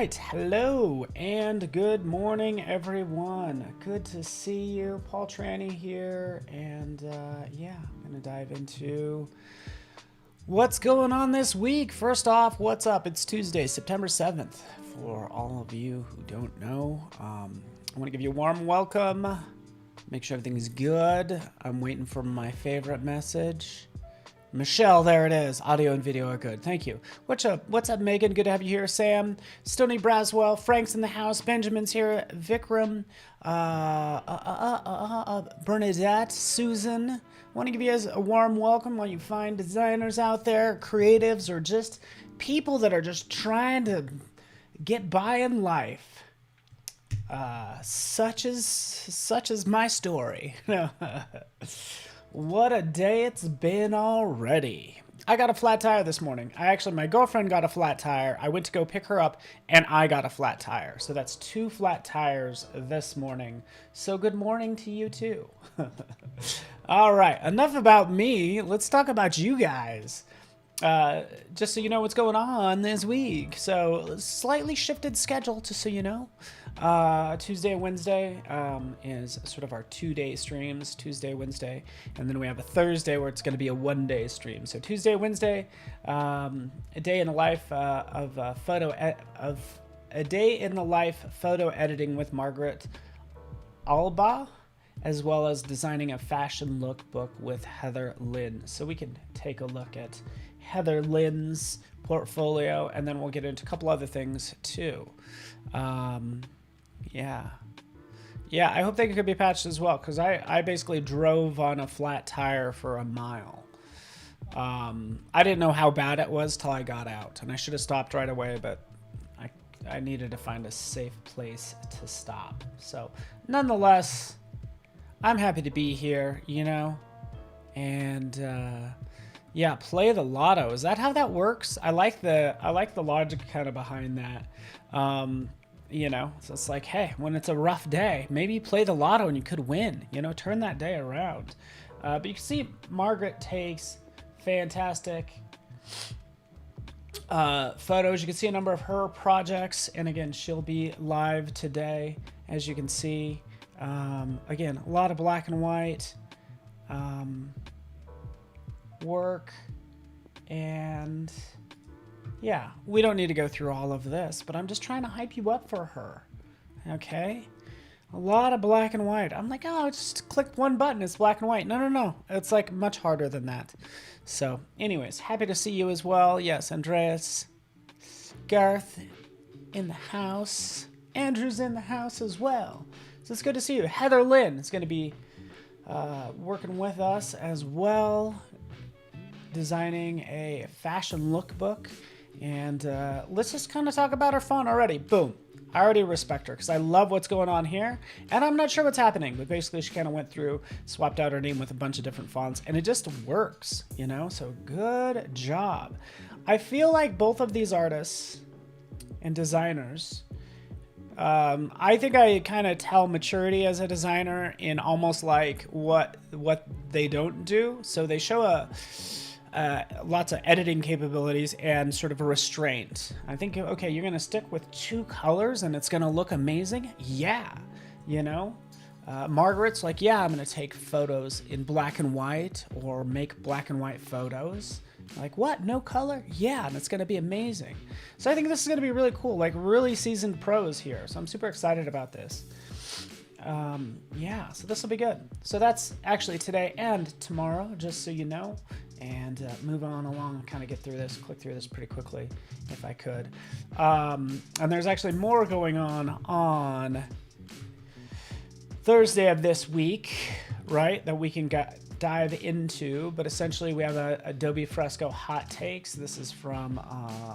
right, hello and good morning, everyone. Good to see you. Paul Tranny here, and yeah, I'm gonna dive into what's going on this week. First off, what's up? It's Tuesday, September 7th. For all of you who don't know, I want to give you a warm welcome. Make sure everything's good. I'm waiting for my favorite message. Michelle, there it is. Audio and video are good. Thank you. What's up, Megan? Good to have you here. Sam, Stony Braswell, Frank's in the house. Benjamin's here. Vikram, Bernadette, Susan. Want to give you guys a warm welcome while you find designers out there, creatives, or just people that are just trying to get by in life. Such as my story. What a day it's been already. I got a flat tire this morning. My girlfriend got a flat tire. I went to go pick her up and I got a flat tire. So that's 2 flat tires this morning. So good morning to you too. All right, enough about me. Let's talk about you guys. Just so you know what's going on this week. So slightly shifted schedule, just so you know. Tuesday and Wednesday is sort of our 2-day streams, Tuesday, Wednesday, and then we have a Thursday where it's going to be a 1-day stream. So Tuesday, Wednesday, a day in the life of a day in the life photo editing with Margaret Alba, as well as designing a fashion lookbook with Heather Lin. So we can take a look at Heather Lin's portfolio, and then we'll get into a couple other things too. Yeah, I hope they could be patched as well, because I basically drove on a flat tire for a mile. I didn't know how bad it was till I got out, and I should have stopped right away, but I needed to find a safe place to stop. So nonetheless, I'm happy to be here, you know, and yeah, play the lotto. Is that how that works? I like the logic kind of behind that. You know, so it's like, hey, when it's a rough day, maybe play the lotto and you could win, you know, turn that day around. But you can see Margaret takes fantastic photos. You can see a number of her projects. And again, she'll be live today, as you can see. Again, a lot of black and white work, and yeah, we don't need to go through all of this, but I'm just trying to hype you up for her. Okay, a lot of black and white. I'm like, oh, just click one button, it's black and white. No, it's like much harder than that. So anyways, happy to see you as well. Yes, Andreas, Garth in the house, Andrew's in the house as well. So it's good to see you. Heather Lin is going to be working with us as well, designing a fashion lookbook. And let's just kind of talk about her font already. Boom. I already respect her because I love what's going on here. And I'm not sure what's happening, but basically she kind of went through, swapped out her name with a bunch of different fonts, and it just works, you know? So good job. I feel like both of these artists and designers, I think I kind of tell maturity as a designer in almost like what they don't do. So they show lots of editing capabilities and sort of a restraint. I think, okay, you're going to stick with 2 colors and it's going to look amazing. Yeah, you know, Margaret's like, yeah, I'm going to take photos in black and white or make black and white photos. Like, what? No color? Yeah, and it's going to be amazing. So I think this is going to be really cool, like really seasoned pros here. So I'm super excited about this. Yeah, so this will be good. So that's actually today and tomorrow, just so you know. And move on along and kind of get through this, click through this pretty quickly if I could. And there's actually more going on Thursday of this week, right, that we can dive into. But essentially we have a Adobe Fresco hot takes. This is from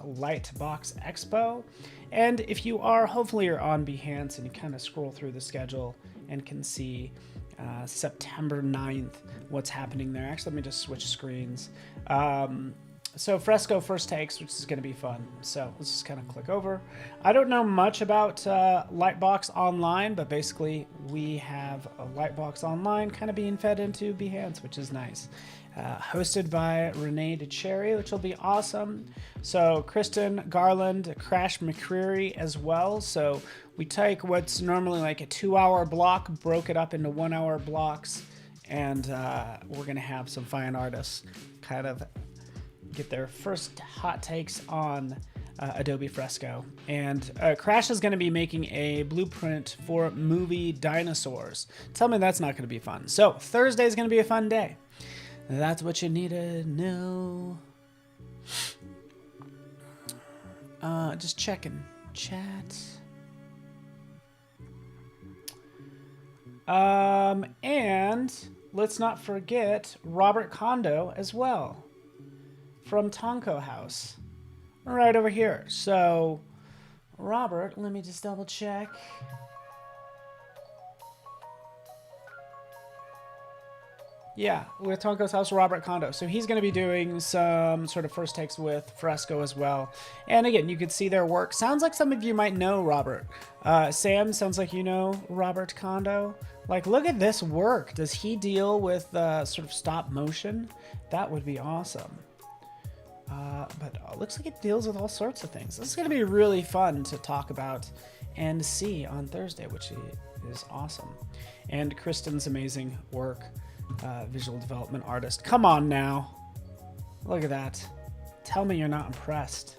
Lightbox Expo. And if you are, hopefully you're on Behance and you kind of scroll through the schedule and can see September 9th, what's happening there. Actually, let me just switch screens. So Fresco first takes, which is going to be fun. So let's just kind of click over. I don't know much about Lightbox Online, but basically we have a Lightbox Online kind of being fed into Behance, which is nice. Hosted by Renee DeCherry, which will be awesome. So Kristen Garland, Crash McCreary as well. So we take what's normally like a 2-hour block, broke it up into 1-hour blocks, and we're going to have some fine artists kind of get their first hot takes on Adobe Fresco. And Crash is going to be making a blueprint for movie dinosaurs. Tell me that's not going to be fun. So Thursday is going to be a fun day. That's what you need to know. Just checking chat. And let's not forget Robert Condo as well from Tonko House right over here. So Robert, let me just double check. Yeah, with Tonko's House, Robert Condo. So he's going to be doing some sort of first takes with Fresco as well. And again, you can see their work. Sounds like some of you might know Robert. Sam, sounds like you know Robert Condo. Like, look at this work. Does he deal with sort of stop motion? That would be awesome. But it looks like it deals with all sorts of things. This is going to be really fun to talk about and see on Thursday, which is awesome. And Kristen's amazing work. Visual development artist. Come on now. Look at that. Tell me you're not impressed.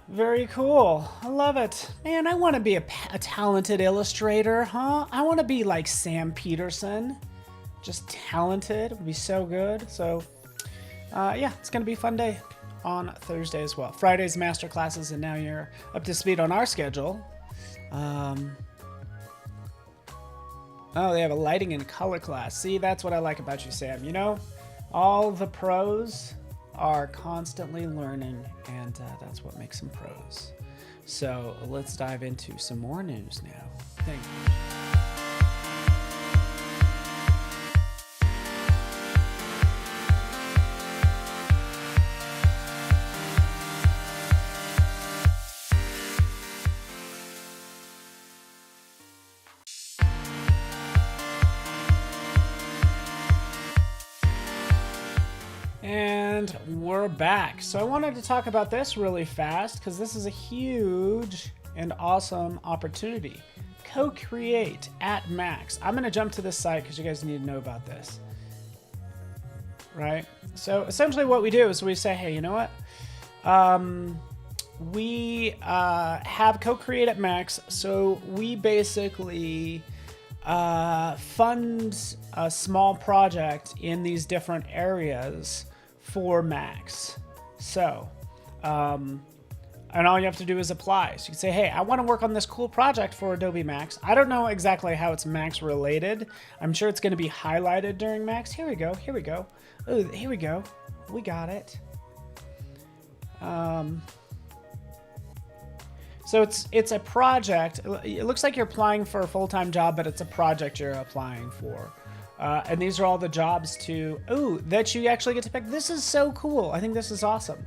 Very cool. I love it. Man, I want to be a talented illustrator, huh? I want to be like Sam Peterson. Just talented. It would be so good. So, yeah, it's going to be a fun day on Thursday as well. Friday's master classes, and now you're up to speed on our schedule. Oh, they have a lighting and color class. See, that's what I like about you, Sam. You know, all the pros are constantly learning, and that's what makes them pros. So let's dive into some more news now. Thank you. And we're back. So I wanted to talk about this really fast because this is a huge and awesome opportunity. Cocreate at Max. I'm going to jump to this site because you guys need to know about this. Right? So essentially what we do is we say, hey, you know what? We have Cocreate at Max. So we basically fund a small project in these different areas for Max. So, and all you have to do is apply. So you can say, hey, I want to work on this cool project for Adobe Max. I don't know exactly how it's Max related. I'm sure it's going to be highlighted during Max. Here we go. Here we go. Oh, here we go. We got it. So it's a project. It looks like you're applying for a full-time job, but it's a project you're applying for. And these are all the jobs that you actually get to pick. This is so cool. I think this is awesome.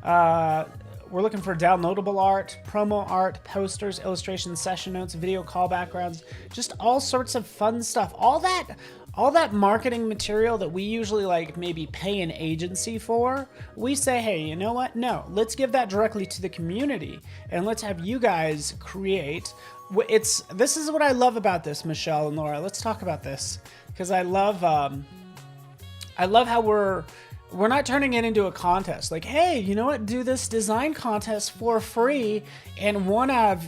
We're looking for downloadable art, promo art, posters, illustrations, session notes, video call backgrounds, just all sorts of fun stuff. All that marketing material that we usually like maybe pay an agency for, we say, hey, you know what? No, let's give that directly to the community and let's have you guys create. This is what I love about this, Michelle and Laura. Let's talk about this because I love how we're not turning it into a contest. Like, hey, you know what? Do this design contest for free, and one out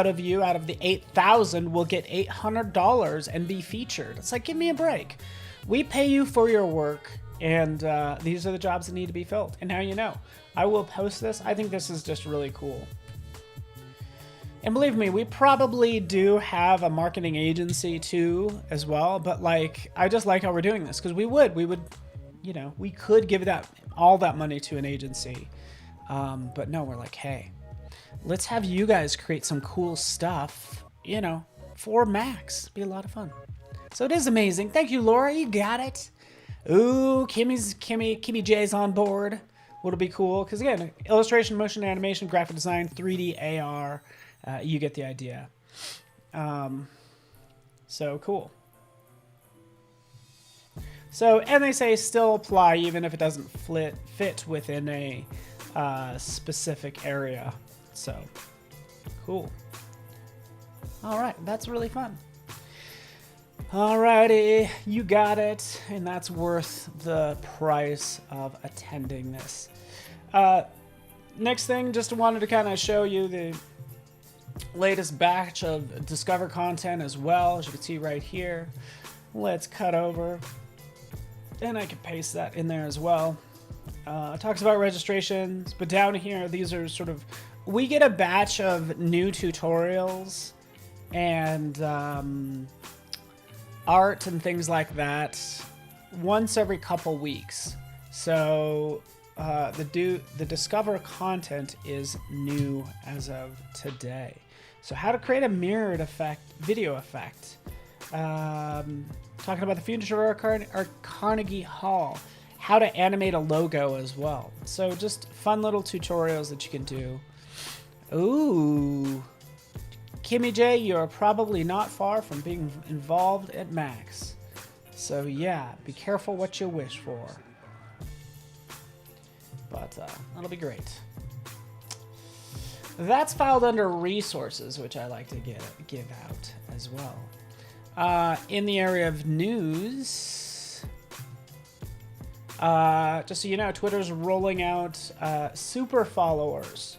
of the 8,000 will get $800 and be featured. It's like, give me a break. We pay you for your work, and these are the jobs that need to be filled. And now you know. I will post this. I think this is just really cool. And believe me, we probably do have a marketing agency too as well. But like, I just like how we're doing this because we would. You know, we could give all that money to an agency. But no, we're like, hey, let's have you guys create some cool stuff, you know, for Max. It'd be a lot of fun. So it is amazing. Thank you, Laura. You got it. Ooh, Kimmy J's on board. What'll be cool? Because again, illustration, motion, animation, graphic design, 3D, AR. You get the idea. So cool. So, and they say still apply even if it doesn't fit within a specific area. So, cool. All right, that's really fun. Alrighty, you got it, and that's worth the price of attending this. Next thing, just wanted to kind of show you the latest batch of Discover content as well, as you can see right here. Let's cut over, and I can paste that in there as well. It talks about registrations, but down here, these are sort of, we get a batch of new tutorials and art and things like that once every couple weeks. So the Discover content is new as of today. So how to create a mirrored effect, video effect. Talking about the future of Carnegie Hall. How to animate a logo as well. So just fun little tutorials that you can do. Ooh. Kimmy J, you're probably not far from being involved at Max. So yeah, be careful what you wish for. But that'll be great. That's filed under resources, which I like to give out as well. In the area of news, just so you know, Twitter's rolling out super followers,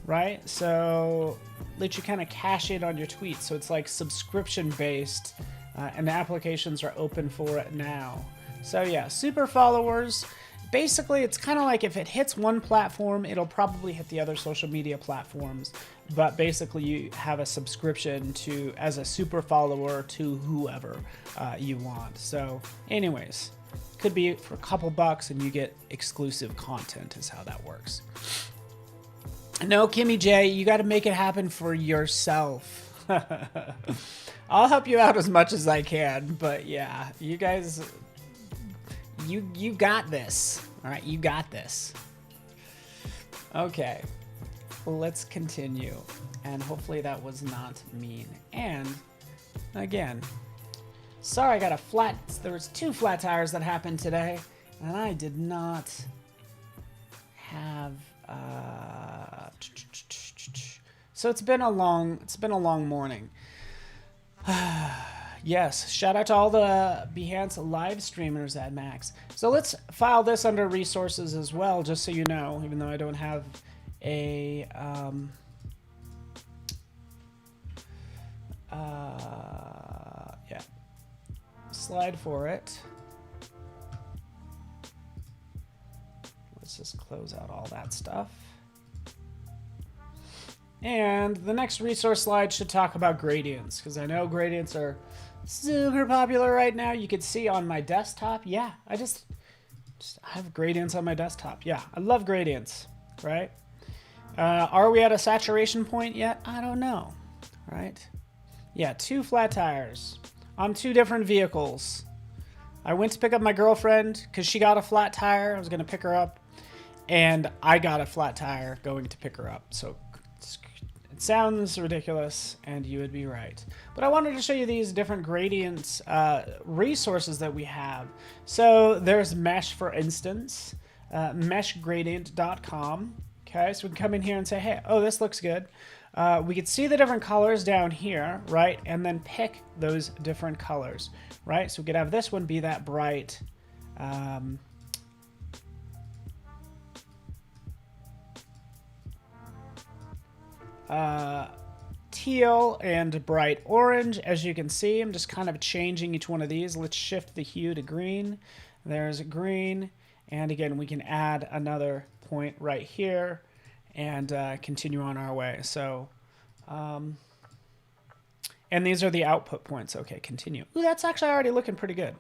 right? So let you kind of cash in on your tweets. So it's like subscription based, and the applications are open for it now. So yeah, super followers. Basically, it's kind of like if it hits one platform, it'll probably hit the other social media platforms. But basically, you have a subscription to as a super follower to whoever you want. So anyways, could be for a couple bucks and you get exclusive content is how that works. No, Kimmy J, you got to make it happen for yourself. I'll help you out as much as I can, but yeah, you guys, you got this. All right, you got this. Okay, let's continue, and hopefully that was not mean. And again, sorry, I got a flat. There was 2 flat tires that happened today, and I did not have. So it's been a long morning. Yes, shout out to all the Behance live streamers at Max. So let's file this under resources as well, just so you know, even though I don't have a slide for it. Let's just close out all that stuff. And the next resource slide should talk about gradients, because I know gradients are super popular right now. You can see on my desktop. Yeah, I just have gradients on my desktop. Yeah, I love gradients, right? Are we at a saturation point yet? I don't know, right? Yeah, 2 flat tires on 2 different vehicles. I went to pick up my girlfriend because she got a flat tire. I was going to pick her up, and I got a flat tire going to pick her up. So it sounds ridiculous, and you would be right. But I wanted to show you these different gradients resources that we have. So there's Mesh, for instance, meshgradient.com. Okay, so we can come in here and say, hey, oh, this looks good. We could see the different colors down here, right? And then pick those different colors, right? So we could have this one be that bright teal and bright orange. As you can see, I'm just kind of changing each one of these. Let's shift the hue to green. There's green. And again, we can add another point right here and continue on our way. So, and these are the output points. Okay, continue. Ooh, that's actually already looking pretty good.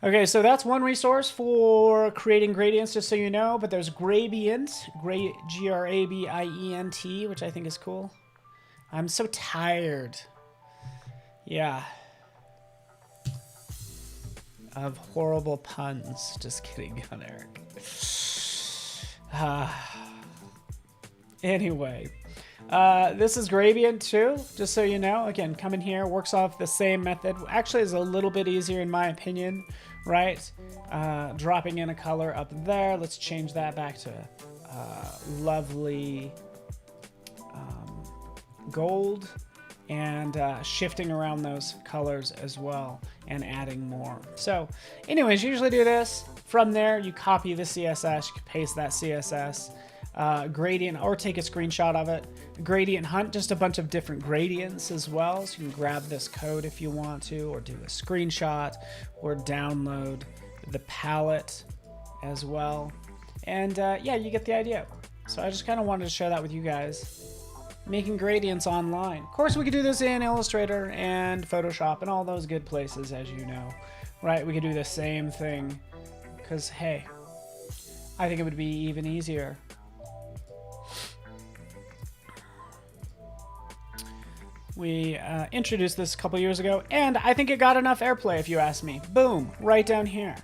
Okay, so that's one resource for creating gradients, just so you know. But there's Gradient, Grabient, which I think is cool. I'm so tired. Yeah. of horrible puns. Just kidding, Gun Eric. Anyway, this is Gradient too, just so you know. Again, come in here, works off the same method. Actually, is a little bit easier in my opinion, right? Dropping in a color up there. Let's change that back to lovely gold, and shifting around those colors as well and adding more. So anyways, you usually do this. From there, you copy the CSS, you can paste that CSS. Gradient, or take a screenshot of it. Gradient hunt, just a bunch of different gradients as well. So you can grab this code if you want to, or do a screenshot, or download the palette as well. And yeah, you get the idea. So I just kind of wanted to share that with you guys. Making gradients online. Of course, we could do this in Illustrator and Photoshop and all those good places, as you know, right? We could do the same thing because, hey, I think it would be even easier. We introduced this a couple years ago, and I think it got enough airplay, if you ask me. Boom, right down here.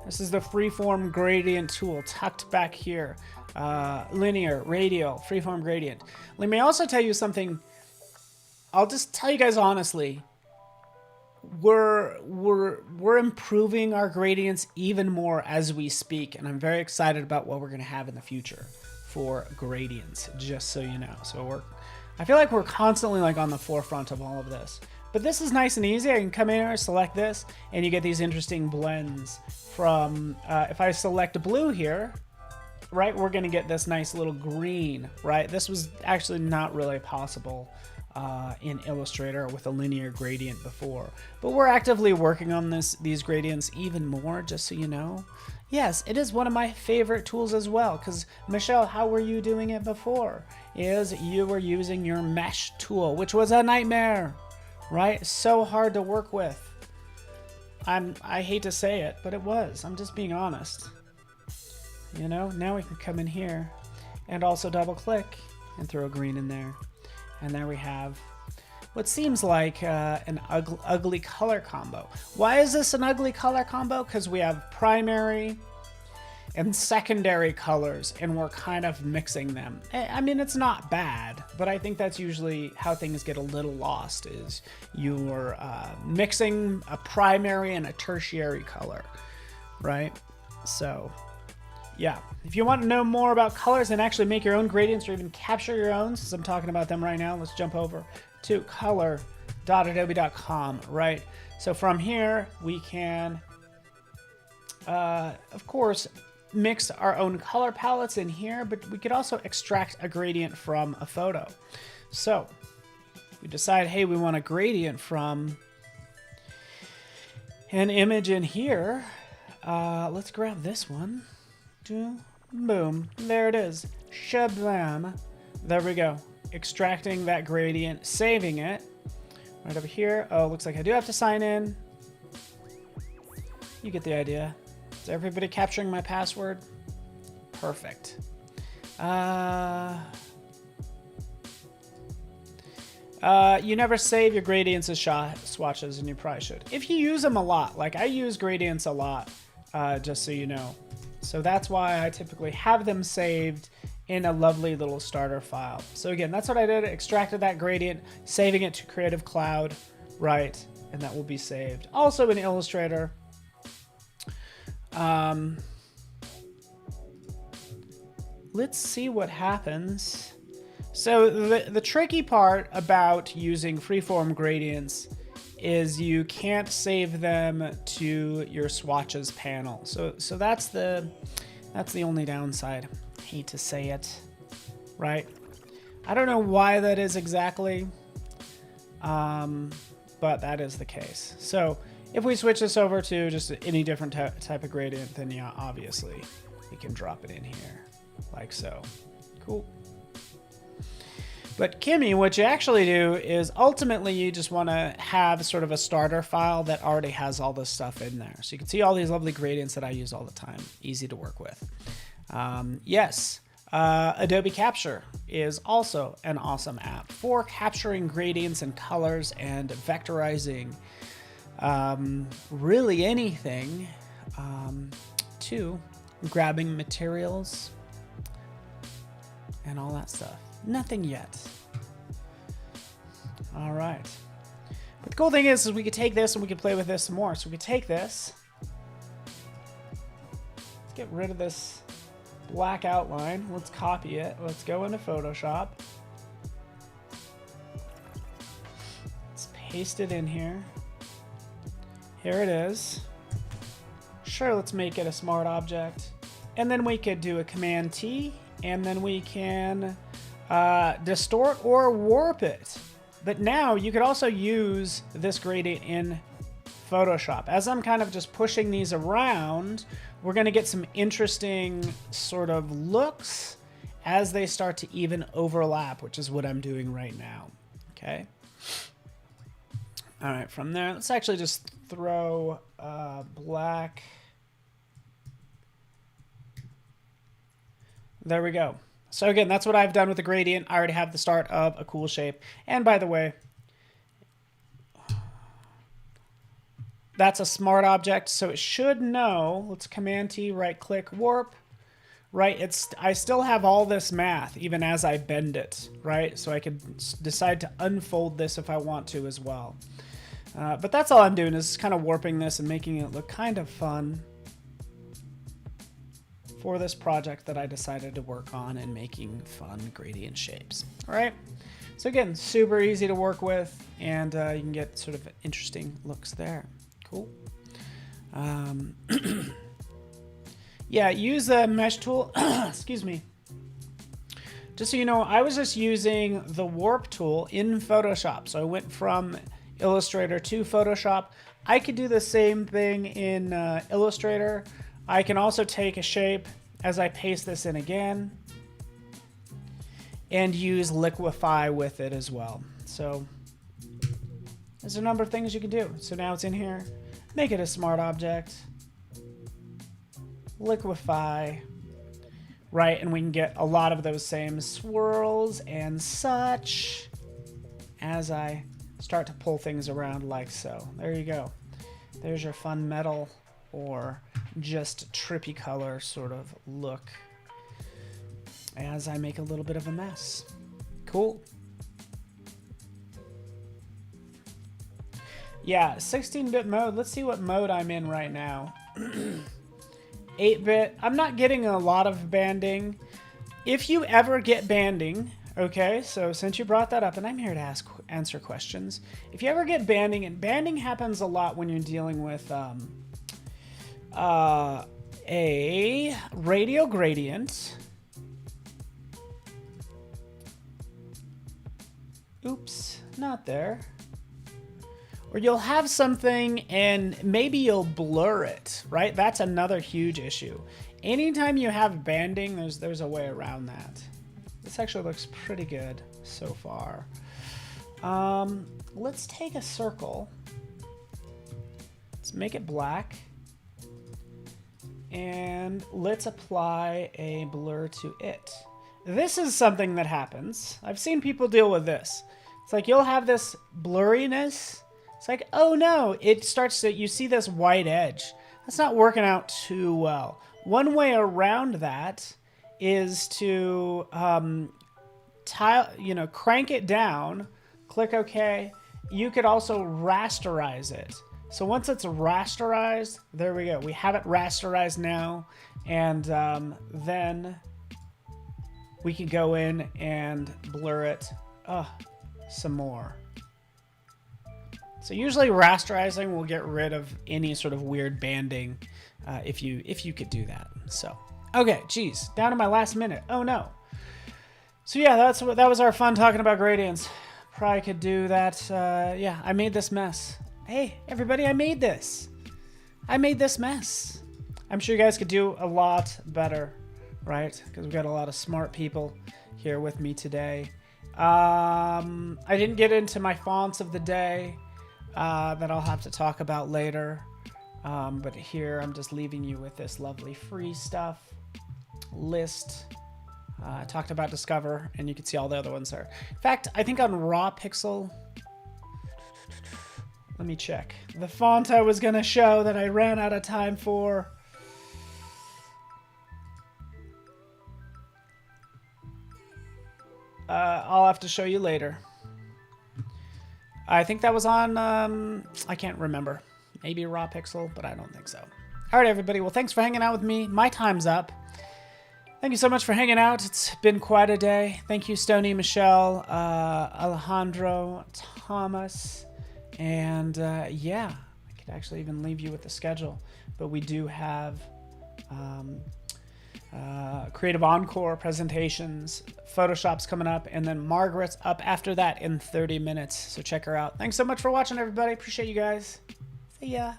This is the Freeform Gradient tool tucked back here. Linear, radial, Freeform Gradient. Let me also tell you something. I'll just tell you guys honestly. We're improving our gradients even more as we speak, and I'm very excited about what we're going to have in the future for gradients, just so you know. So I feel like we're constantly like on the forefront of all of this. But this is nice and easy. I can come in here, select this, and you get these interesting blends from, if I select blue here, right, we're going to get this nice little green, right? This was actually not really possible in Illustrator with a linear gradient before. But we're actively working on these gradients even more, just so you know. Yes, it is one of my favorite tools as well, because Michelle, how were you doing it before? Is you were using your mesh tool, which was a nightmare, right? So hard to work with. I hate to say it, but it was. I'm just being honest. You know, now we can come in here and also double click and throw a green in there. And there we have what seems like an ugly color combo. Why is this an ugly color combo? Because we have primary and secondary colors and we're kind of mixing them. I mean, it's not bad, but I think that's usually how things get a little lost, is you're mixing a primary and a tertiary color, right? So yeah, if you want to know more about colors and actually make your own gradients or even capture your own, since I'm talking about them right now, let's jump over to color.adobe.com, right? So from here, we can, of course, mix our own color palettes in here, but we could also extract a gradient from a photo. So we decide, hey, we want a gradient from an image in here. Let's grab this one. Boom, there it is. Shablam. There we go. Extracting that gradient, saving it. Right over here. Oh, looks like I do have to sign in. You get the idea. Is everybody capturing my password? Perfect. You never save your gradients as swatches, and you probably should. If you use them a lot, like I use gradients a lot, just so you know. So that's why I typically have them saved in a lovely little starter file. So again, that's what I did. Extracted that gradient, saving it to Creative Cloud, right? And that will be saved. Also in Illustrator. Let's see what happens. So the tricky part about using Freeform gradients is you can't save them to your swatches panel. So that's the only downside. Hate to say it, right? I don't know why that is exactly, but that is the case. So if we switch this over to just any different type of gradient, then yeah, obviously we can drop it in here like so. Cool. But Kimmy, what you actually do is ultimately you just want to have sort of a starter file that already has all this stuff in there. So you can see all these lovely gradients that I use all the time. Easy to work with. Yes, Adobe Capture is also an awesome app for capturing gradients and colors and vectorizing really anything, to grabbing materials and all that stuff. Nothing yet. All right. But the cool thing is we could take this and we could play with this some more. So we could take this. Let's get rid of this black outline. Let's copy it. Let's go into Photoshop. Let's paste it in here. Here it is. Sure, let's make it a smart object. And then we could do a Command T, and then we can distort or warp it. But now you could also use this gradient in Photoshop. As I'm kind of just pushing these around, we're going to get some interesting sort of looks as they start to even overlap, which is what I'm doing right now. Okay. All right, from there, let's actually just throw black. There we go. So again, that's what I've done with the gradient. I already have the start of a cool shape. And by the way, that's a smart object, so it should know. Let's Command T, right click, warp. Right, I still have all this math even as I bend it, right? So I could decide to unfold this if I want to as well. But that's all I'm doing is kind of warping this and making it look kind of fun for this project that I decided to work on and making fun gradient shapes. All right. So again, super easy to work with, and you can get sort of interesting looks there. Cool. Yeah, use the mesh tool. Excuse me. Just so you know, I was just using the warp tool in Photoshop. So I went from Illustrator to Photoshop. I could do the same thing in Illustrator. I can also take a shape as I paste this in again and use liquefy with it as well. So there's a number of things you can do. So now it's in here. Make it a smart object. Liquefy. Right, and we can get a lot of those same swirls and such as I start to pull things around like so. There you go. There's your fun metal or just trippy color sort of look as I make a little bit of a mess. Cool. Yeah, 16-bit mode. Let's see what mode I'm in right now. 8-bit. I'm not getting a lot of banding. If you ever get banding, okay, so since you brought that up, and I'm here to answer questions. If you ever get banding, and banding happens a lot when you're dealing with a radial gradient. Oops, not there. Or you'll have something and maybe you'll blur it, right? That's another huge issue. Anytime you have banding, there's a way around that. This actually looks pretty good so far. Let's take a circle. Let's make it black. And let's apply a blur to it. This is something that happens. I've seen people deal with this. It's like you'll have this blurriness. It's like, oh no, it starts to, you see this white edge. That's not working out too well. One way around that is to crank it down, click OK. You could also rasterize it. So once it's rasterized, there we go. We have it rasterized now. And then we can go in and blur it some more. So usually rasterizing will get rid of any sort of weird banding if you could do that. So, okay, geez, down to my last minute. Oh no. So yeah, that was our fun talking about gradients. Probably could do that. Yeah, I made this mess. Hey, everybody, I made this. I made this mess. I'm sure you guys could do a lot better, right? Because we've got a lot of smart people here with me today. I didn't get into my fonts of the day. That I'll have to talk about later. But here I'm just leaving you with this lovely free stuff list. I talked about Discover, and you can see all the other ones there. In fact, I think on Raw Pixel, Let me check. The font I was going to show that I ran out of time for. I'll have to show you later. I think that was on, I can't remember. Maybe Raw Pixel, but I don't think so. All right, everybody. Well, thanks for hanging out with me. My time's up. Thank you so much for hanging out. It's been quite a day. Thank you, Stony, Michelle, Alejandro, Thomas, and yeah, I could actually even leave you with the schedule, but we do have Creative Encore presentations, Photoshop's coming up, and then Margaret's up after that in 30 minutes. So check her out. Thanks so much for watching, everybody. Appreciate you guys. See ya.